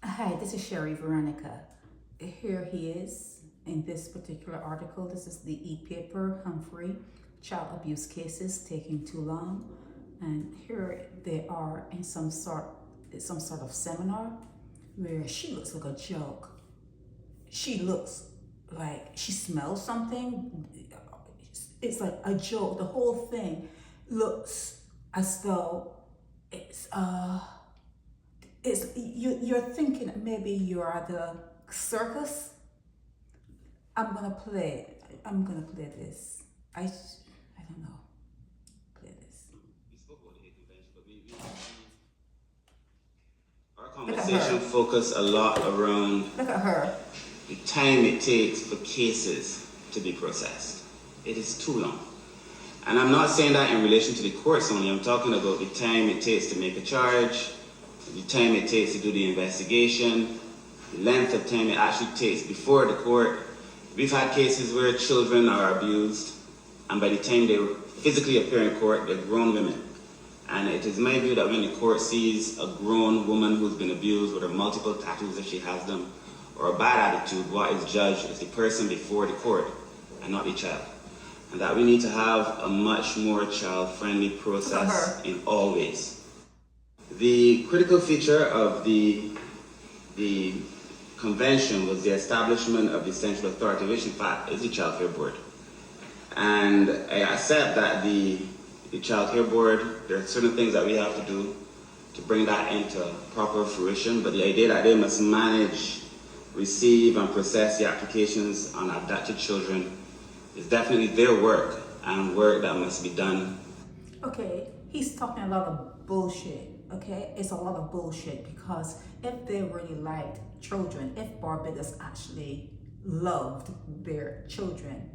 Hi, this is Sherry Veronica. Here he is in this particular article. This is the e-paper, Humphrey, child abuse cases taking too long. And here they are in some sort of seminar where she looks like a joke. She looks like she smells something. It's like a joke. The whole thing looks as though you're thinking maybe you're the circus. I'm gonna play this. I don't know. Play this. We spoke about the hate convention, but our conversation focused a lot around Look at her. the time it takes for cases to be processed. It is too long. And I'm not saying that in relation to the courts only. I'm talking about the time it takes to make a charge, the time it takes to do the investigation, the length of time it actually takes before the court. We've had cases where children are abused, and by the time they physically appear in court, they're grown women. And it is my view that when the court sees a grown woman who's been abused with her multiple tattoos if she has them, or a bad attitude, what is judged is the person before the court and not the child. And that we need to have a much more child-friendly process in all ways. The critical feature of the convention was the establishment of the central authority, which in fact is the Child Care Board. And I accept that the Child Care Board, there are certain things that we have to do to bring that into proper fruition, but the idea that they must manage, receive, and process the applications on abducted children is definitely their work, and work that must be done. Okay, he's talking a lot of bullshit. Okay, it's a lot of bullshit, because if they really liked children, if Barbados actually loved their children,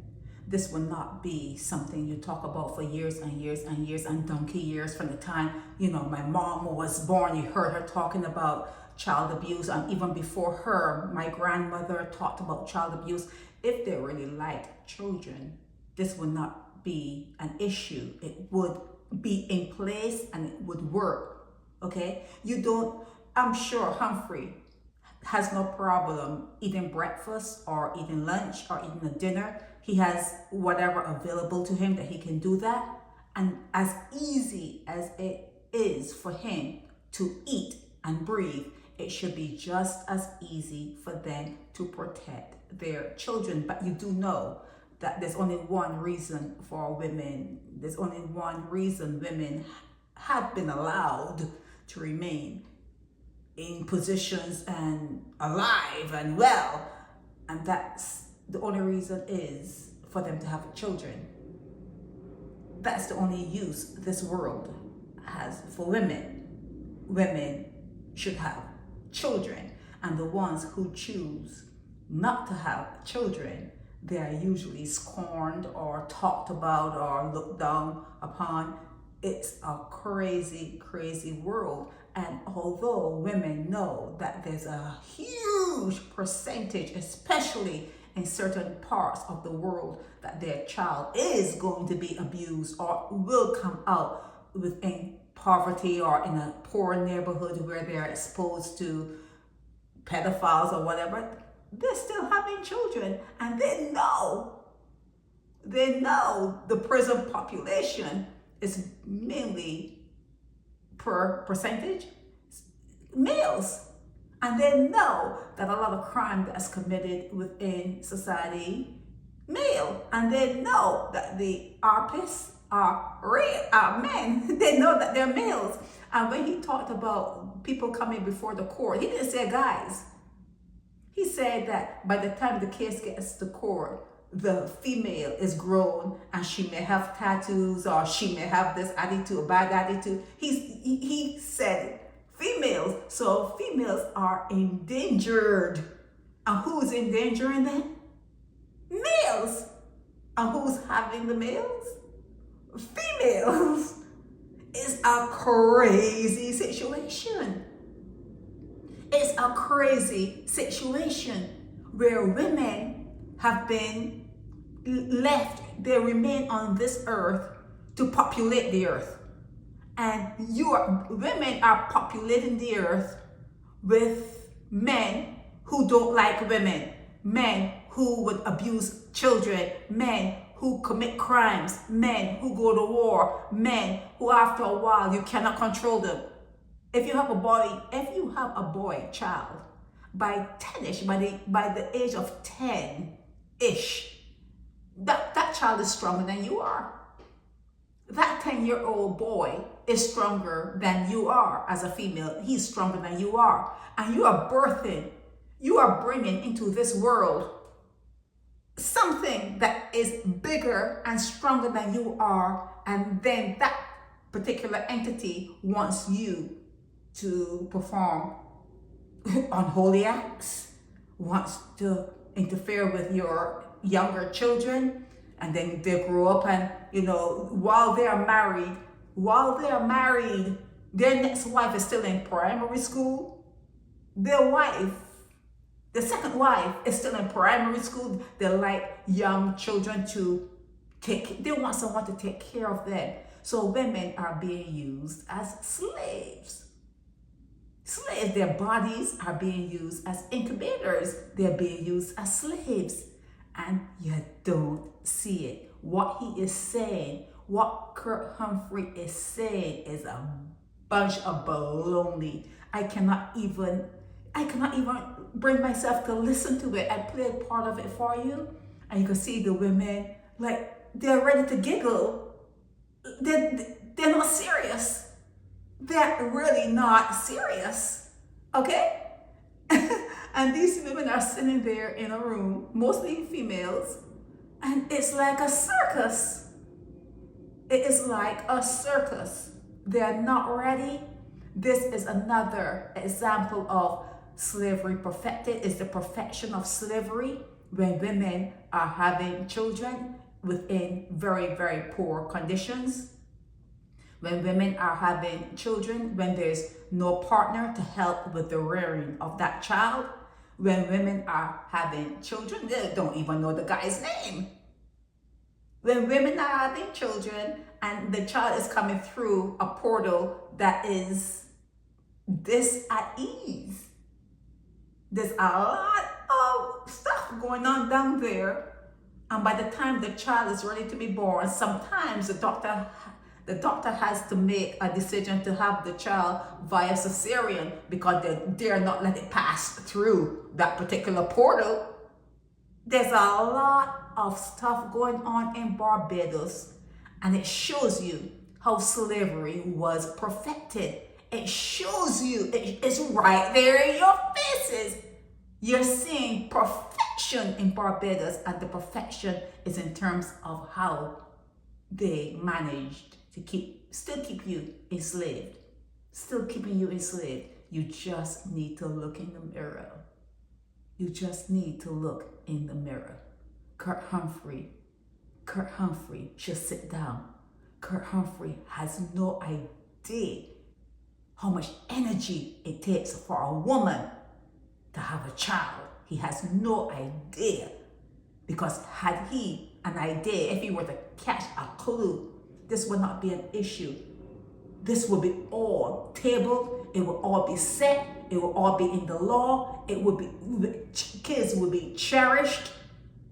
this would not be something you talk about for years and years and years and donkey years. From the time, my mom was born, you heard her talking about child abuse, and even before her, my grandmother talked about child abuse. If they really liked children, this would not be an issue. It would be in place and it would work. Okay, I'm sure Humphrey has no problem eating breakfast or eating lunch or eating a dinner. He has whatever available to him that he can do that. And as easy as it is for him to eat and breathe, it should be just as easy for them to protect their children. But you do know that there's only one reason women have been allowed to remain in positions and alive and well, and that's the only reason is for them to have children. That's the only use this world has for women. Women should have children, and the ones who choose not to have children, they are usually scorned or talked about or looked down upon. It's a crazy, crazy world. And although women know that there's a huge percentage, especially in certain parts of the world, that their child is going to be abused or will come out within poverty or in a poor neighborhood where they're exposed to pedophiles or whatever, they're still having children. And they know the prison population is mainly per percentage males, and they know that a lot of crime that's committed within society male, and they know that the rapists are men. They know that they're males. And when he talked about people coming before the court, he didn't say guys. He said that by the time the case gets to court, the female is grown and she may have tattoos or she may have this attitude, bad attitude. He said females. So females are endangered. And who's endangering them? Males. And who's having the males? Females. It's a crazy situation. It's a crazy situation where women have been left, they remain on this earth to populate the earth. And women are populating the earth with men who don't like women, men who would abuse children, men who commit crimes, men who go to war, men who after a while you cannot control them. If you have a boy child, by 10ish, by the age of 10ish, that child is stronger than you are. That 10-year-old boy is stronger than you are as a female. He's stronger than you are. And you are bringing into this world something that is bigger and stronger than you are. And then that particular entity wants you to perform unholy acts, wants to interfere with your younger children, and then they grow up and, while they are married, their next wife is still in primary school. The second wife is still in primary school. They like young children they want someone to take care of them. So women are being used as slaves. Their bodies are being used as incubators. They're being used as slaves. And you don't see it. What he is saying, what Kirk Humphrey is saying is a bunch of baloney. I cannot even bring myself to listen to it. I played part of it for you, and you can see the women, like, they're ready to giggle. They're not serious. They're really not serious, okay? And these women are sitting there in a room, mostly females, and it's like a circus. It is like a circus. They're not ready. This is another example of slavery perfected. It's the perfection of slavery when women are having children within very, very poor conditions. When women are having children, when there's no partner to help with the rearing of that child. When women are having children, they don't even know the guy's name. When women are having children and the child is coming through a portal that is this at ease. There's a lot of stuff going on down there. And by the time the child is ready to be born, sometimes the doctor has to make a decision to have the child via cesarean because they dare not let it pass through that particular portal. There's a lot of stuff going on in Barbados, and it shows you how slavery was perfected. It shows you, it's right there in your faces. You're seeing perfection in Barbados, and the perfection is in terms of how they managed to still keep you enslaved, still keeping you enslaved. You just need to look in the mirror. You just need to look in the mirror. Kirk Humphrey should sit down. Kirk Humphrey has no idea how much energy it takes for a woman to have a child. He has no idea, because had he an idea, if he were to catch a clue, this would not be an issue. This would be all tabled. It would all be set. It would all be in the law. Kids would be cherished,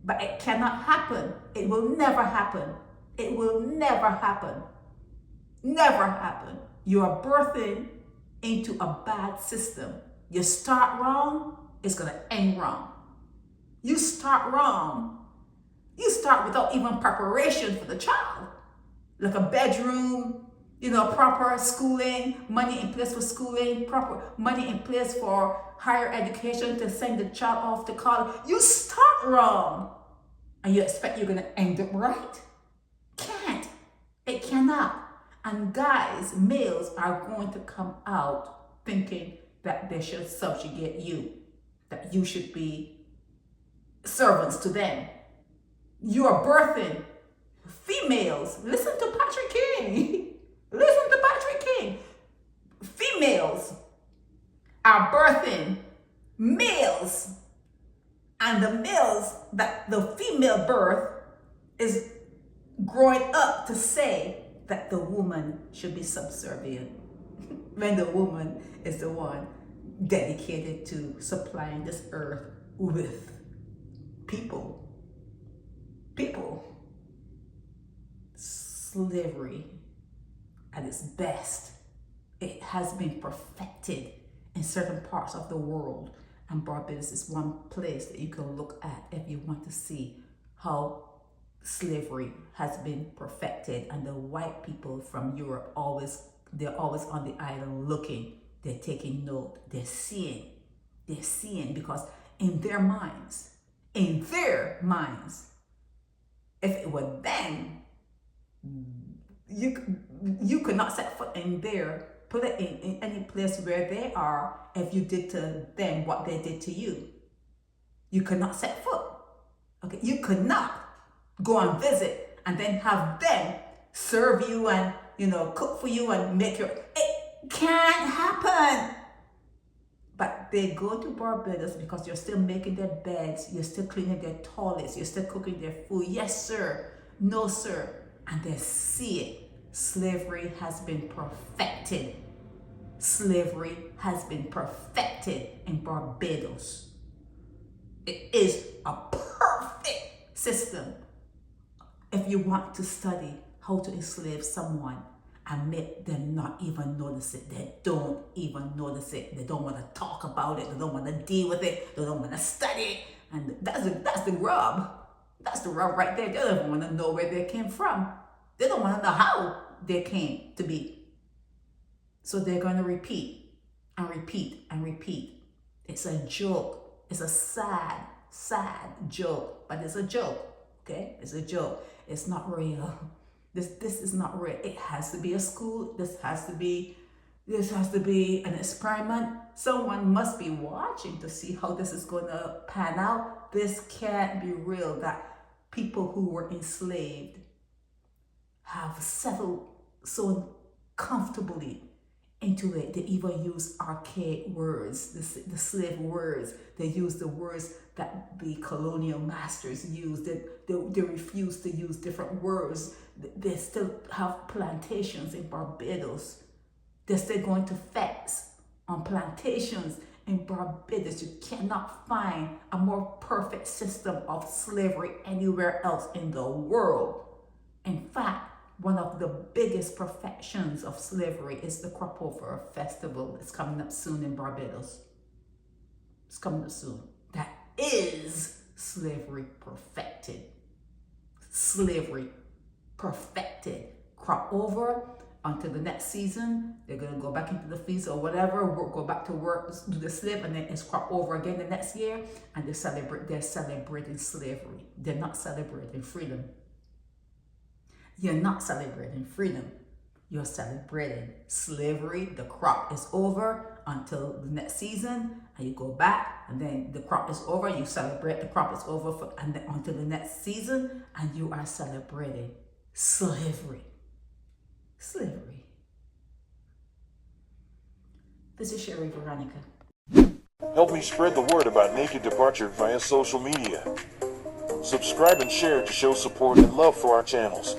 but it cannot happen. It will never happen. It will never happen. Never happen. You are birthing into a bad system. You start wrong, it's going to end wrong. You start wrong. You start without even preparation for the child. Like a bedroom, proper schooling, money in place for schooling, proper money in place for higher education to send the child off to college. You start wrong, and you expect you're going to end up right. Can't. It cannot. And guys, males are going to come out thinking that they should subjugate you, that you should be servants to them. You are birthing females. Listen to Patrick King. Listen to Patrick King. Females are birthing males, and the males that the female birth is growing up to say that the woman should be subservient when the woman is the one dedicated to supplying this earth with people. Slavery at its best, it has been perfected in certain parts of the world, and Barbados is one place that you can look at if you want to see how slavery has been perfected. And the white people from Europe they're always on the island looking, they're taking note, they're seeing, because in their minds, if it were them, you could not set foot in any place where they are if you did to them what they did to you. You could not set foot. Okay, you could not go and visit and then have them serve you and cook for you and make your. It can't happen. But they go to Barbados because you're still making their beds, you're still cleaning their toilets, you're still cooking their food. Yes, sir. No, sir. And they see it. Slavery has been perfected. Slavery has been perfected in Barbados. It is a perfect system. If you want to study how to enslave someone and make them not even notice it, they don't even notice it. They don't want to talk about it. They don't want to deal with it. They don't want to study it. And that's the rub. That's the rub right there. They don't want to know where they came from. They don't want to know how they came to be. So they're going to repeat and repeat and repeat. It's a joke. It's a sad, sad joke. But it's a joke. Okay? It's a joke. It's not real. This is not real. It has to be a school. This has to be an experiment. Someone must be watching to see how this is going to pan out. This can't be real, that people who were enslaved have settled so comfortably into it. They even use archaic words, the slave words. They use the words that the colonial masters used. They refuse to use different words. They still have plantations in Barbados. They're still going to fets on plantations in Barbados. You cannot find a more perfect system of slavery anywhere else in the world. In fact, one of the biggest perfections of slavery is the Cropover festival. It's coming up soon in Barbados. It's coming up soon. That is slavery perfected. Slavery perfected. Cropover until the next season. They're going to go back into the fields or whatever, go back to work, do the slave, and then it's Cropover again the next year. And they're celebrating slavery. They're not celebrating freedom. You're not celebrating freedom. You're celebrating slavery. The crop is over until the next season, and you go back, and then the crop is over. You celebrate the crop is over and then until the next season, and you are celebrating slavery. Slavery. This is Sherry Veronica. Help me spread the word about Naked Departure via social media. Subscribe and share to show support and love for our channels.